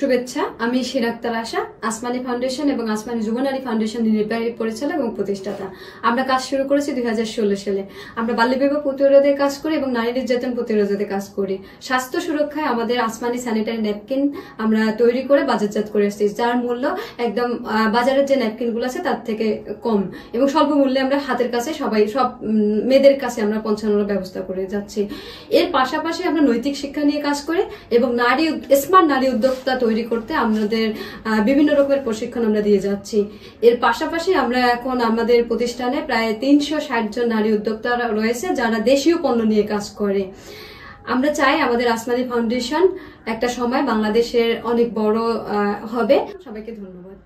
শুভেচ্ছা। আমি শিরাক্তার আশা, আসমানি ফাউন্ডেশন এবং আসমানি যুবনারী ফাউন্ডেশন নির্বাহী পরিচালক এবং প্রতিষ্ঠাতা। আমরা কাজ শুরু করেছি 2016 সালে। আমরা বাল্যবিবাহ প্রতিরোধে কাজ করি এবং নারী নির্যাতন প্রতিরোধে কাজ করি। স্বাস্থ্য সুরক্ষায় আমাদের আসমানি স্যানিটারি ন্যাপকিন আমরা তৈরি করে বাজারজাত করে আসছি, যার মূল্য একদম বাজারের যে ন্যাপকিন গুলো আছে তার থেকে কম এবং স্বল্প মূল্যে আমরা হাতের কাছে সব মেয়েদের কাছে আমরা পৌঁছানোর ব্যবস্থা করে যাচ্ছি। এর পাশাপাশি আমরা নৈতিক শিক্ষা নিয়ে কাজ করি এবং স্মার্ট নারী উদ্যোক্তা তৈরি করতে আমাদের বিভিন্ন রকমের প্রশিক্ষণ আমরা দিয়ে যাচ্ছি। এর পাশাপাশি আমরা এখন আমাদের প্রতিষ্ঠানে প্রায় 360 জন নারী উদ্যোক্তা রয়েছে যারা দেশীয় পণ্য নিয়ে কাজ করে। আমরা চাই আমাদের আসমানি ফাউন্ডেশন একটা সময় বাংলাদেশের অনেক বড় হবে। সবাইকে ধন্যবাদ।